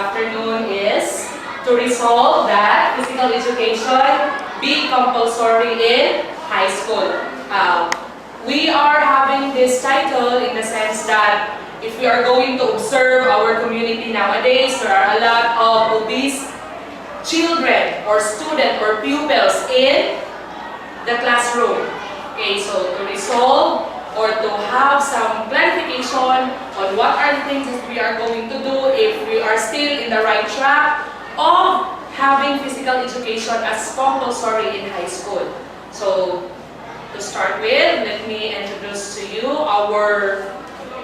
afternoon is to resolve that physical education be compulsory in high school. We are having this title in the sense that if we are going to observe our community nowadays, there are a lot of obese children or students or pupils in the classroom. Okay, so to resolve or to have some clarification on what are the things that we are going to do if we are still in the right track of having physical education as compulsory in high school. So, to start with, let me introduce to you our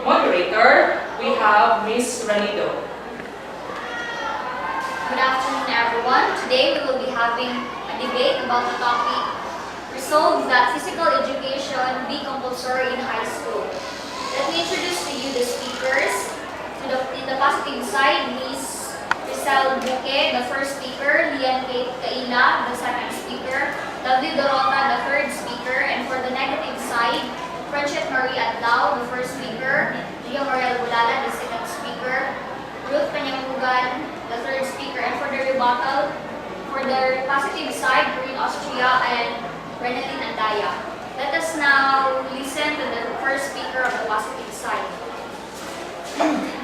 moderator. We have Ms. Ranido. Good afternoon, everyone. Today we will be having a debate about the topic, resolve that physical education be compulsory in high school. Let me introduce to you the speakers. In the positive side, Ms. Rizal Buque, the first speaker, Lian Kate Kaila, the second speaker, David Dorota, the third speaker, and for the negative side, Franchet Marie Adlao, the first speaker, Gia Morel Bulala, the second speaker, Ruth Panyamugan, the third speaker, and for the rebuttal, for the positive side, Green Austria and Renalyn Andaya. Let us now listen to the first speaker of the positive side.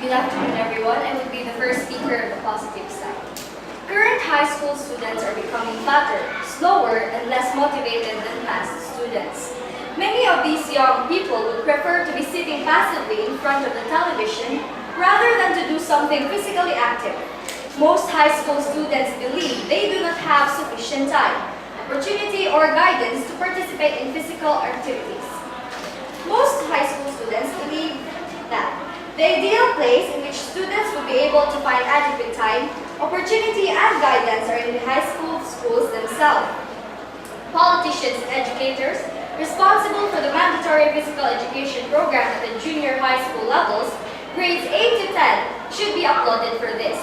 Good afternoon, everyone. I will be the first speaker of the positive side. Current high school students are becoming fatter, slower, and less motivated than past students. Many of these young people would prefer to be sitting passively in front of the television rather than to do something physically active. Most high school students believe they do not have sufficient time, opportunity, or guidance to participate in physical activities. Most high school students believe that the ideal place in which students would be able to find adequate time, opportunity, and guidance are in the high school schools themselves. Politicians and educators responsible for the mandatory physical education program at the junior high school levels, grades 8 to 10, should be applauded for this.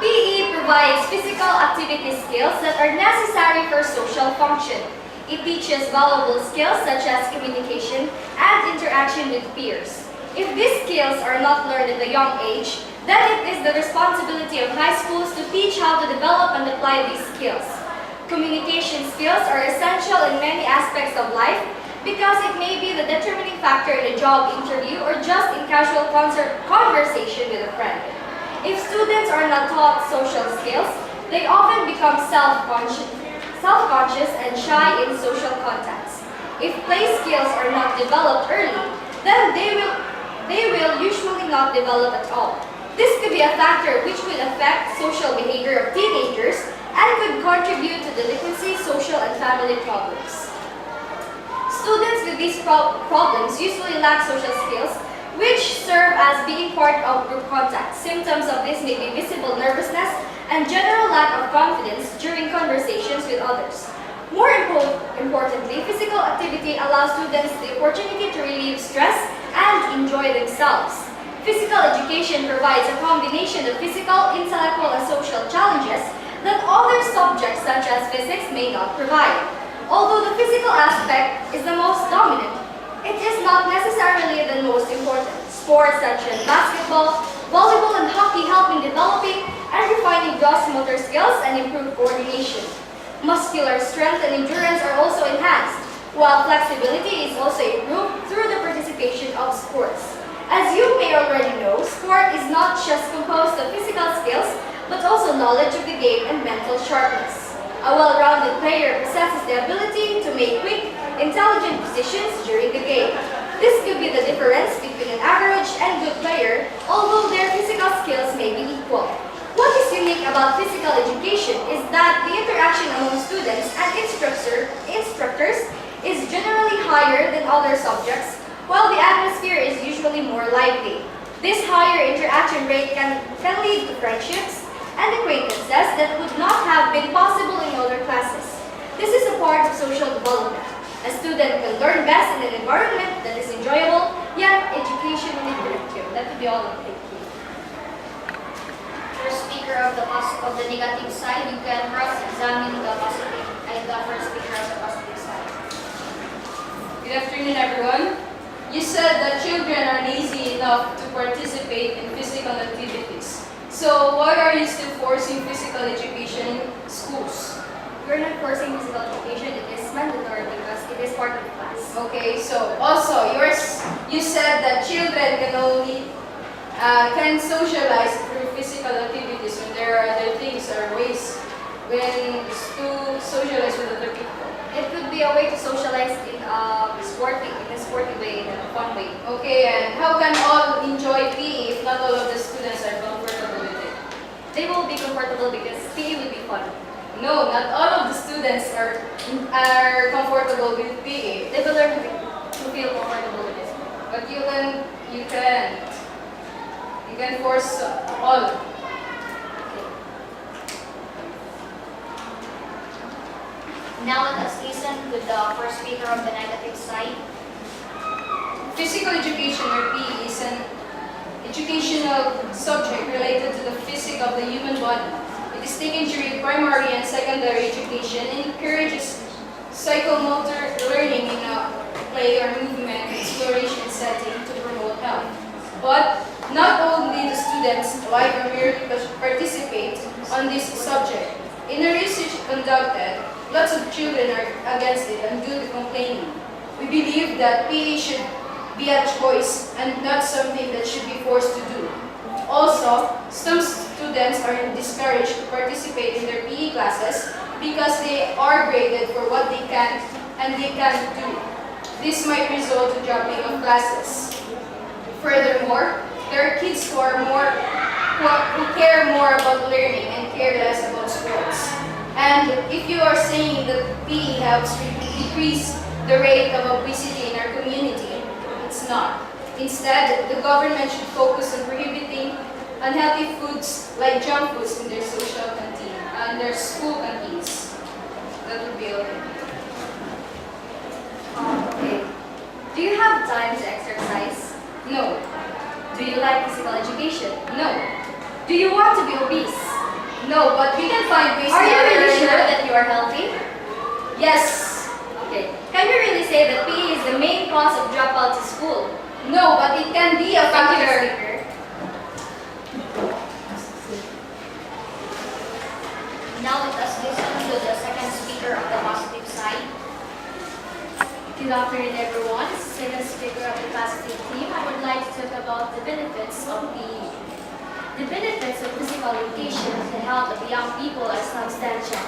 PE provides physical activity skills that are necessary for social function. It teaches valuable skills such as communication and interaction with peers. If these skills are not learned at a young age, then it is the responsibility of high schools to teach how to develop and apply these skills. Communication skills are essential in many aspects of life because it may be the determining factor in a job interview or just in casual conversation with a friend. If students are not taught social skills, they often become self-conscious and shy in social contacts. If play skills are not developed early, then they will usually not develop at all. This could be a factor which could affect social behavior of teenagers and could contribute to delinquency, social, and family problems. Students with these problems usually lack social skills, which serve as being part of group contact. Symptoms of this may be visible nervousness and general lack of confidence during conversations with others. More importantly, physical activity allows students the opportunity to relieve stress and enjoy themselves. Physical education provides a combination of physical, intellectual, and social challenges that other subjects such as physics may not provide. Although the physical aspect is the most dominant, it is not necessarily the most important. Sports such as basketball, volleyball, and hockey help in developing and refining gross motor skills and improve coordination. Muscular strength and endurance are also enhanced, while flexibility is also improved through the participation of sports. As you may already know, sport is not just composed of physical skills, but also knowledge of the game and mental sharpness. A well-rounded player possesses the ability to make quick, intelligent decisions during the game. This could be the difference between an average and good player, although their physical skills may be equal. What is unique about physical education is that the interaction among students and instructors is generally higher than other subjects, while the atmosphere is usually more lively. This higher interaction rate can lead to friendships and acquaintances that would not have been possible in other classes. This is a part of social development. A student can learn best in an environment that is enjoyable, yet educationally productive. That would be all of it. Thank you. First speaker of the negative side, you can cross-examine the positive and the first speaker of the positive side. Good afternoon, everyone. You said that children are lazy enough to participate in physical activities. So why are you still forcing physical education in schools? We're not forcing physical education, it is mandatory because it is part of the class. Okay, so also you said that children can only can socialize through physical activities when there are other things or ways when to socialize with other people. It could be a way to socialize in a sporty way, in a fun way. Okay, and how can all enjoy PE if not all of the students are comfortable with it? They will be comfortable because PE will be fun. No, not all of the students are comfortable with PE. They will learn to feel comfortable with it. But you can force all. Now let us listen to the first speaker on the negative side. Physical education or PE is an educational subject related to the physics of the human body. It is taken during primary and secondary education and encourages psychomotor learning in a play or movement exploration setting to promote health. But not only the students like or merely participate on this subject. In a research conducted, lots of children are against it and do the complaining. We believe that PE should be a choice and not something that should be forced to do. Also, some students are discouraged to participate in their PE classes because they are graded for what they can and they can't do. This might result in dropping of classes. Furthermore, there are kids who care more about learning and care less about sports. And if you are saying that PE helps decrease the rate of obesity in our community, it's not. Instead, the government should focus on prohibiting unhealthy foods like junk foods in their social canteen and their school canteens. That would be okay. Okay. Do you have time to exercise? No. Do you like physical education? No. Do you want to be obese? No, but we can find ways Are to you really learn sure that. that you are healthy? Yes. Okay. Can we really say that PE is the main cause of dropout to school? No, but it can be a Thank you, factor. speaker. Now let us listen to the second speaker of the positive side. Good afternoon, everyone. As the second speaker of the positive team, I would like to talk about the benefits of PE. The benefits of physical education to the health of young people are substantial.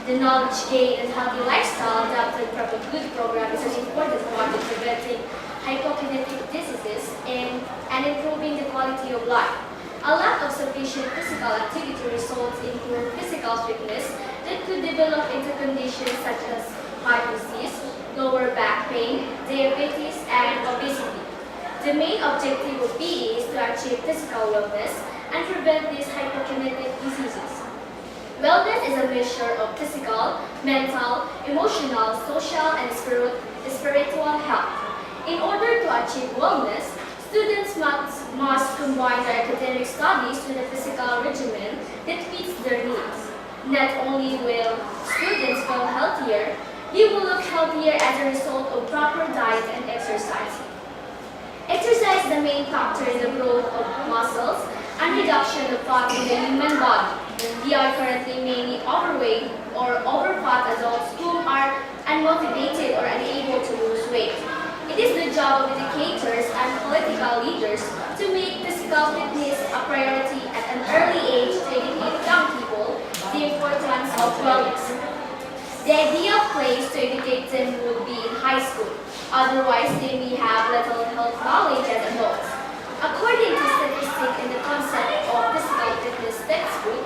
The knowledge gained and healthy lifestyle adapted from a good program is an important part in preventing hypokinetic diseases and improving the quality of life. A lack of sufficient physical activity results in poor physical fitness that could develop into conditions such as heart disease, lower back pain, diabetes, and obesity. The main objective of PE is to achieve physical wellness and prevent these hypokinetic diseases. Wellness is a measure of physical, mental, emotional, social, and spiritual health. In order to achieve wellness, students must combine their academic studies with a physical regimen that fits their needs. Not only will students feel healthier, they will look healthier as a result of proper diet and exercise. Exercise is the main factor in the growth of muscles and reduction of fat in the human body. We are currently mainly overweight or overfat adults who are unmotivated or unable to lose weight. It is the job of educators and political leaders to make physical fitness a priority at an early age to educate young people the importance of wellness. The ideal place to educate them would be in high school. Otherwise, they may have little health knowledge as adults. According to statistics in the concept of physical fitness textbook,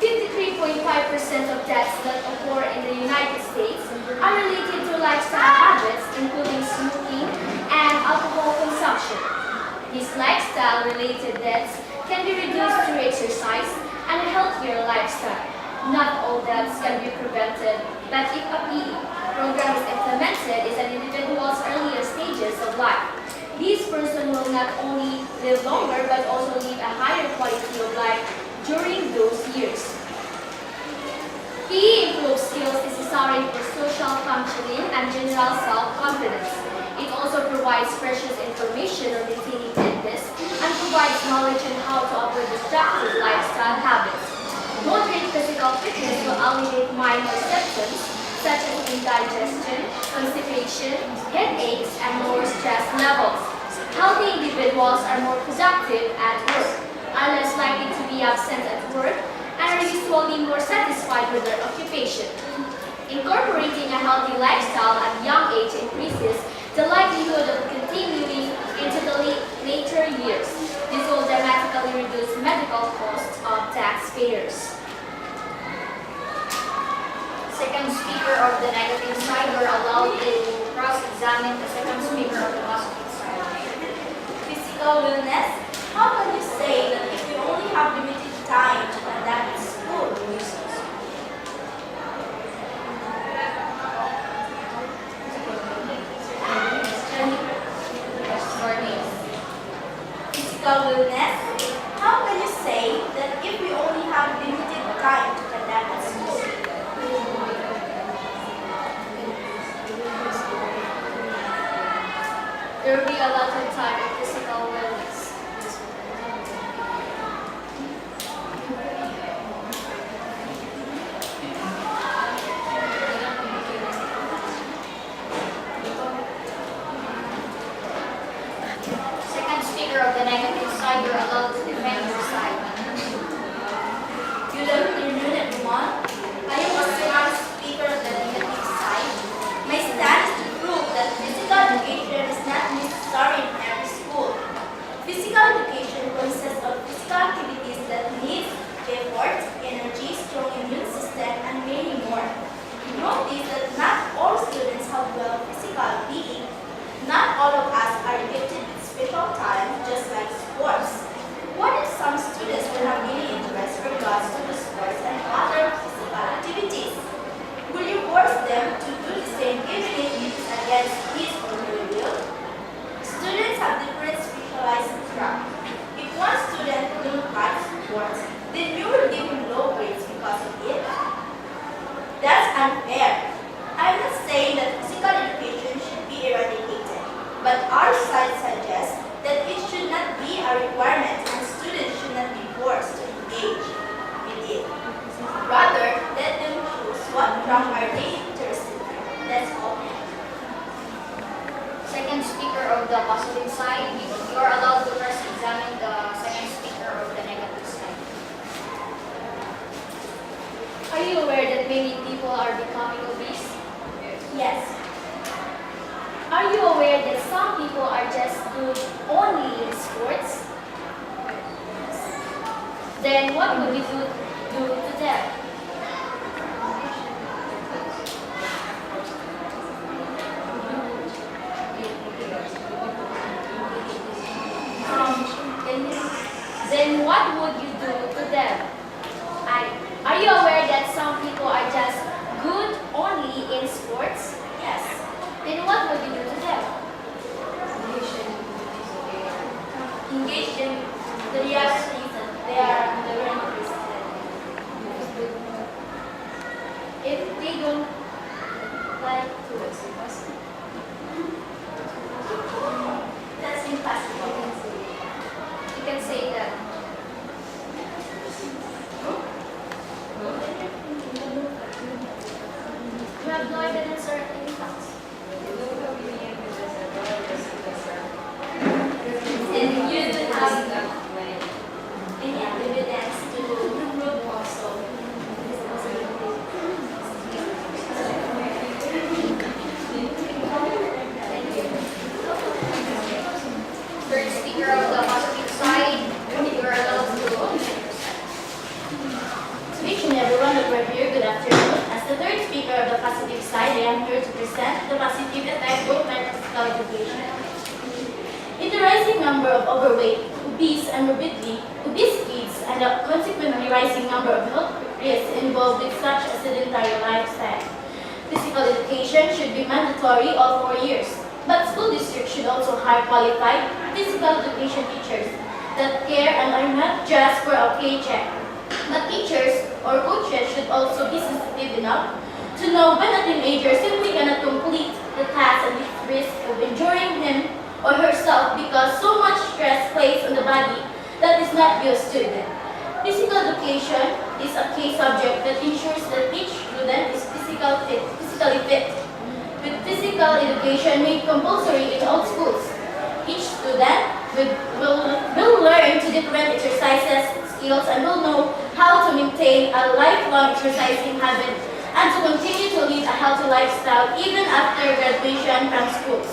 53.5% of deaths that occur in the United States are related to lifestyle habits, including smoking and alcohol consumption. These lifestyle-related deaths can be reduced through exercise and a healthier lifestyle. Not all deaths can be prevented, but if a PE program is implemented in an individual's earlier stages of life, this person will not only live longer but also live a higher quality of life during those years. PE improves skills necessary for social functioning and general self-confidence. It also provides precious information on maintaining fitness and provides knowledge on how to avoid destructive lifestyle fitness will alleviate minor symptoms such as indigestion, constipation, headaches, and lower stress levels. Healthy individuals are more productive at work, are less likely to be absent at work, and are usually more satisfied with their occupation. Incorporating a healthy lifestyle at a young age increases the likelihood of continuing into the later years. This will dramatically reduce medical costs of taxpayers. Second speaker of the negative side, you're allowed to cross-examine the second speaker of the positive side. Physical wellness? How can you say that if you only have limited time to conduct school? Physical wellness? How can you say that if we only have limited time to conduct school? There will be a lot of time of physical wellness. Second speaker of the negative side, you're allowed to defend your side. Good afternoon, everyone. I am a smart speaker of the negative side. My stand is to prove that physical education is not necessary in every school. Physical education consists of physical activities that need effort, energy, strong immune system, and many more. Notice that not all students have well physical being. Not all of us are gifted with special talent, just like sports. What if some students will have many interests regards to the sports and other physical activities? Will you force them to do the same even if it is against his or her will? Students have different specialized craft. If one student will like sports, then you will give him low grades because of it. That's unfair. I'm not saying that physical education should be eradicated, but our side suggests that it should not be a requirement and students should not be forced to engage with it. Rather, let them choose what craft are they interested in. That's all. Second speaker of the positive side, you are allowed to cross-examine the second speaker of the negative side. Are you aware that many people are becoming obese? Yes. Are you aware that some people are just good only in sports? Then what would you do to them? Then what would you do to them? Are you aware that some people are just good only in sports? Yes. Then what would you do to them? Engage in the reality that they are never interested. If they don't like to, That's impossible. you can say that. You have no evidence or any facts. And you do have any evidence to prove also. Third speaker of the positive side, you are allowed to defend your side. To each and everyone that were here, good afternoon. As the third speaker of the positive side, I am here to present the positive effect of physical education. In the rising number of overweight, obese, and morbidly obese kids, and the consequently rising number of health risks involved with such a sedentary lifestyle, physical education should be mandatory all 4 years. But school districts should also hire qualified physical education teachers that care and are not just for a paycheck. But teachers or coaches should also be sensitive enough to know when a teenager simply cannot complete the task and is at risk of injuring him or herself because so much stress placed on the body that is not used to it. Physical education is a key subject that ensures that each student is physically fit. With physical education made compulsory in all schools, each student will learn to different exercises, skills, and will know how to maintain a lifelong exercising habit and to continue to lead a healthy lifestyle even after graduation from schools.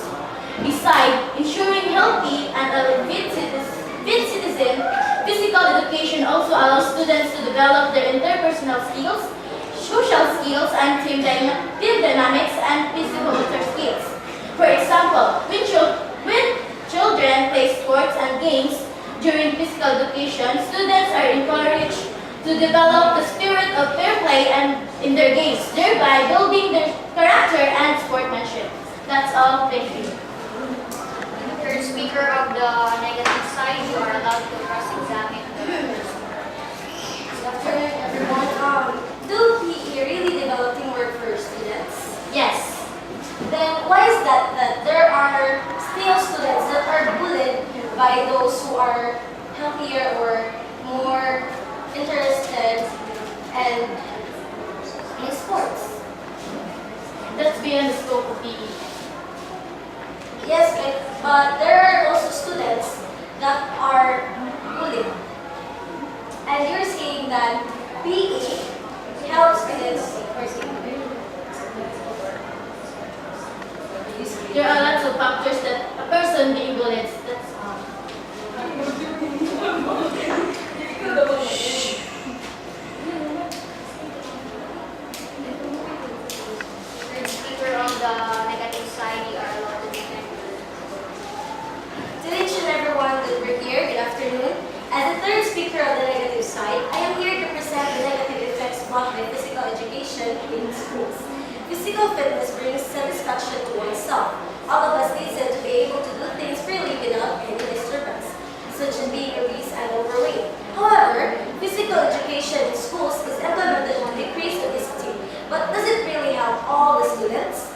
Besides ensuring healthy and a fit citizen, physical education also allows students to develop their interpersonal skills, social skills, and team dynamics and physical motor skills. For example, when children play sports and games during physical education, students are encouraged to develop the spirit of fair play and in their games, thereby building their character and sportsmanship. That's all. Thank you. Third speaker of the negative side, you are allowed to cross-examine the person. Good afternoon, everyone. Do PE really develop teamwork for students? Yes. Then why is that there are still students that are bullied by those who are healthier or more interested in sports? That's beyond the scope of PE. Yes, but there are also students that are bullied. And you're saying that PE helps students. There are lots of factors that a person being bullied. That's all. Third speaker of the negative side, you are allowed to defend. To each and everyone that we're here, good afternoon. As the third speaker of the negative side, I am here to present the negative effects brought by physical education in schools. Physical fitness brings satisfaction to oneself. All of us need to be able to do things freely without any disturbance, such as being obese and overweight. However, physical education in schools is implemented to decrease obesity, but does it really help all the students?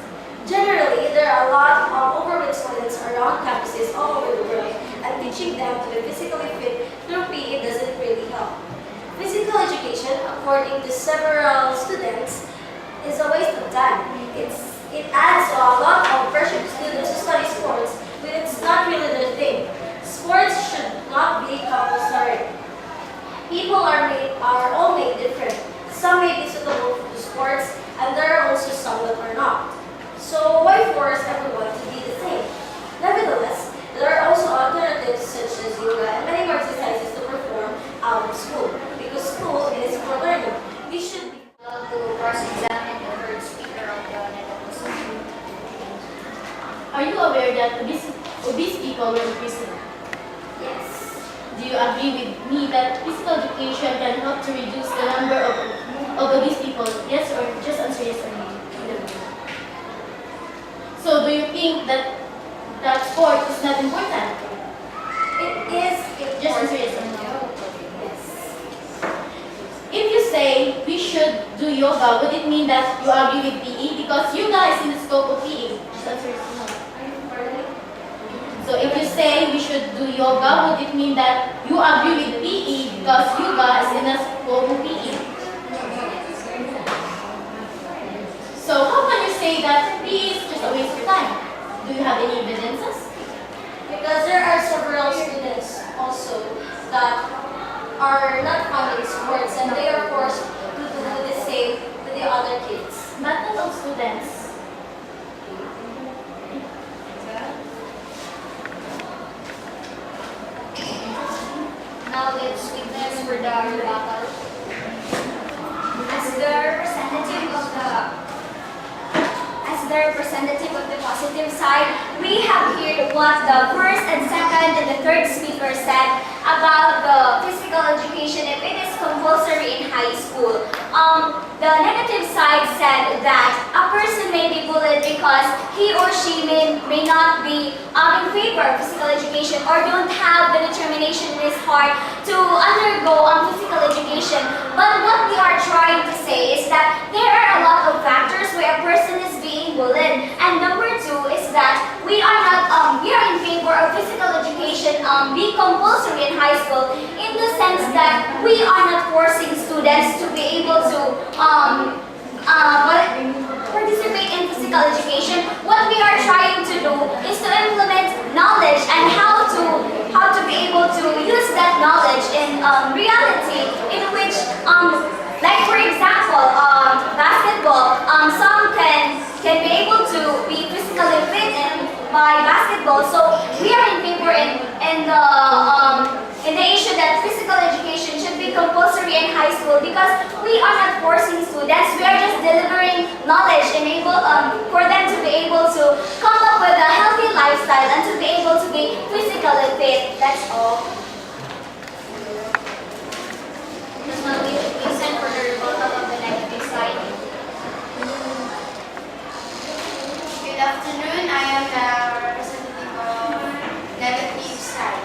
Generally, there are a lot of overweight students around campuses all over the world, and teaching them to be physically fit through PE doesn't really help. Physical education, according to several students, is a waste of time. It adds a lot of pressure to students to study sports, but it's not really their thing. Sports should not be compulsory. People are all made different. Some may be suitable to sports, and there are also some that are not. So why force everyone to be the same? Nevertheless, there are also alternatives such as yoga and many more exercises to perform out of school, because school is for learning. We should be Allowed to cross-examine the third speaker of the negative side. Are you aware that obese people were increasing? yes. Do you agree with me that physical education can help to reduce the number of obese people? Yes, or just answer yes or no. So do you think that sport is not important? It is Just answer important. yes or no. Yes. If you say we should do yoga, would it mean that you agree with PE? Because yoga is in the scope of PE. Just answer yes or no. So if you say we should do yoga, would it mean that you agree with PE because yoga is in the scope of PE? So how can you say that PE is just a waste of time? Do you have any evidences? Because there are several students also that are not fond in sports and they are forced to do the same to the other kids. But not all students. Now let's witness for the rebuttal. As the representative of the positive side, we have heard what the first and second and the third speaker said about the physical education if it is compulsory in high school. The negative side said that a person may be bullied because he or she may not be in favor of physical education or don't have the determination in his heart to undergo physical education. But what we are trying to say is that there are a lot of factors where a person is being bullied. And number two is that we are in favor of physical education be compulsory in high school in the sense that we are not forcing students to be able to participate in physical education, what we are trying to do is to implement knowledge and how to be able to use that knowledge in reality, in which like for example basketball, some can be able to be physically fit by basketball. So we are in favor in the issue that physical education should be compulsory in high school, because we are not forcing students, we are just delivering knowledge for them to be able to come up with a healthy lifestyle and to be able to be physically fit. That's all. Just now we listen for the rebuttal of the negative side. Good afternoon. I am the representative of negative side.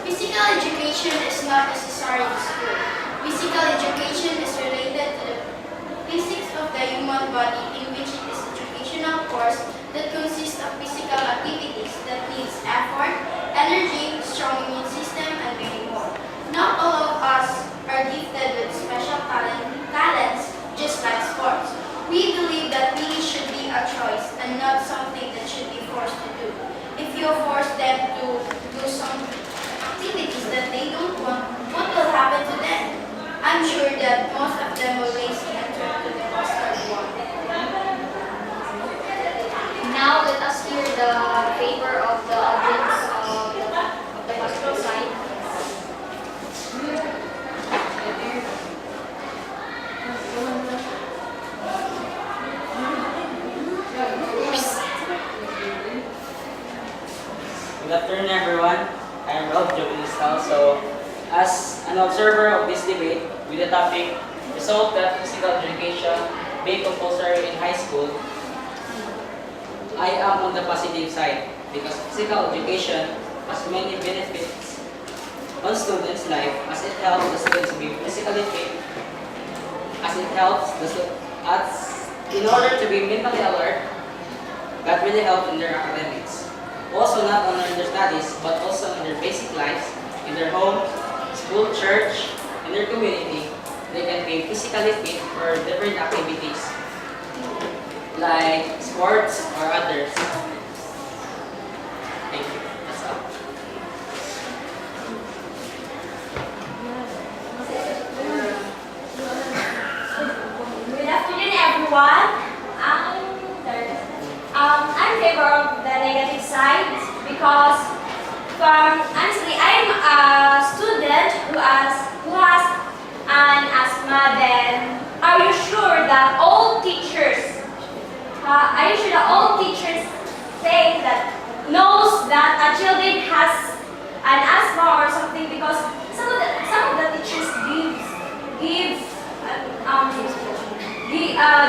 Physical education is not necessary in school. Physical education is related to the physics of the human body, in which it is educational course that consists of physical activities that needs effort, energy, strong immune system, and many more. Not all of us are gifted with special talents, just like sports. We believe that PE should be a choice and not something that should be forced to do. If you force them to do some activities that they don't want, what will happen to them? I'm sure that most of them will race and turn to the custard one. Now let us hear the paper of the audience of the hospital side. Good afternoon, everyone. I'm Rob Jovinistal. So, as an observer of this debate with the topic, result that physical education be compulsory in high school, I am on the positive side because physical education has many benefits on students' life, as it helps the students to be physically fit, as it helps in order to be mentally alert, that really helps in their academics. Also not only in their studies, but also in their basic lives, in their home, school, church, in their community. They can be physically fit for different activities, like sports or others. Thank you. That's all. Good afternoon, everyone. I'm in favor of the negative side because, honestly, I'm a student who has an asthma. Then, are you sure that all teachers say that knows that a child has an asthma or something? Because some of the teachers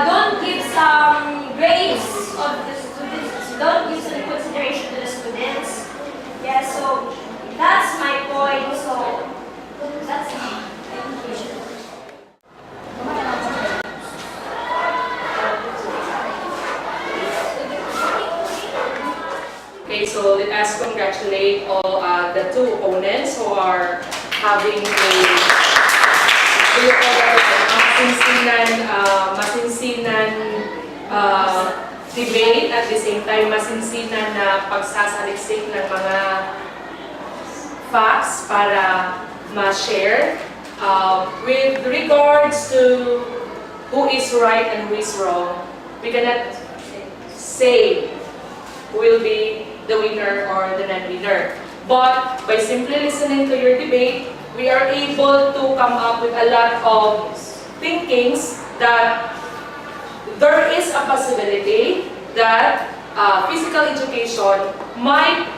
don't give some grades of the students, don't give some consideration to the students. Yeah, so that's my point. So that's all. Thank you. Okay, so let us congratulate all the two opponents who are having masinsinan debate, at the same time masinsinan na pagsasaliksik ng mga facts para ma-share. With regards to who is right and who is wrong, we cannot say who will be the winner or the non-winner. But by simply listening to your debate, we are able to come up with a lot of thinkings that there is a possibility that physical education might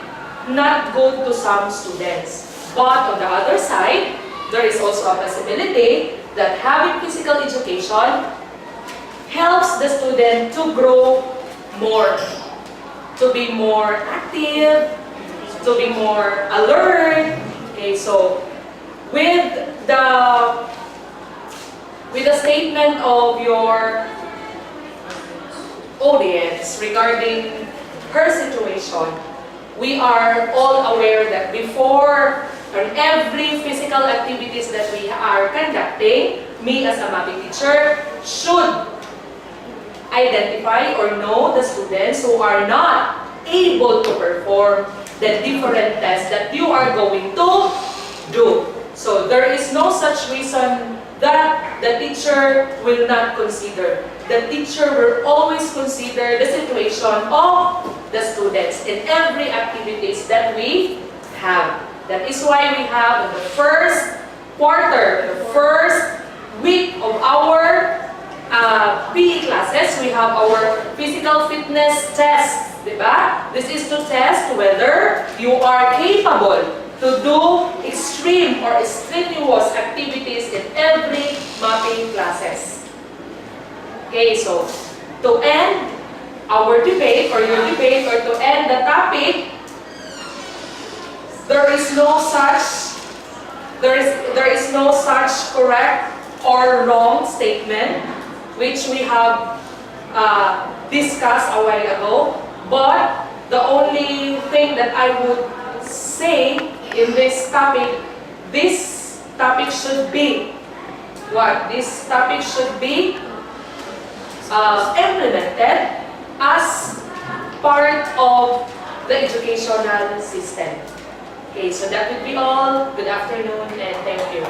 not go to some students. But on the other side, there is also a possibility that having physical education helps the student to grow more, to be more active, to be more alert. Okay, so with the statement of your audience regarding her situation, we are all aware that before every physical activities that we are conducting, me as a mapping teacher should identify or know the students who are not able to perform the different tests that you are going to do. So there is no such reason that the teacher will not consider. The teacher will always consider the situation of the students in every activities that we have. That is why we have in the first quarter, the first week of our PE classes, we have our physical fitness test. Diba? This is to test whether you are capable to do extreme or strenuous activities in every mapping classes. Okay, so to end our debate or your debate or to end the topic, there is no such correct or wrong statement which we have discussed a while ago. But the only thing that I would say in this topic should be what? This topic should be implemented as part of the educational system. Okay, so that would be all. Good afternoon and thank you.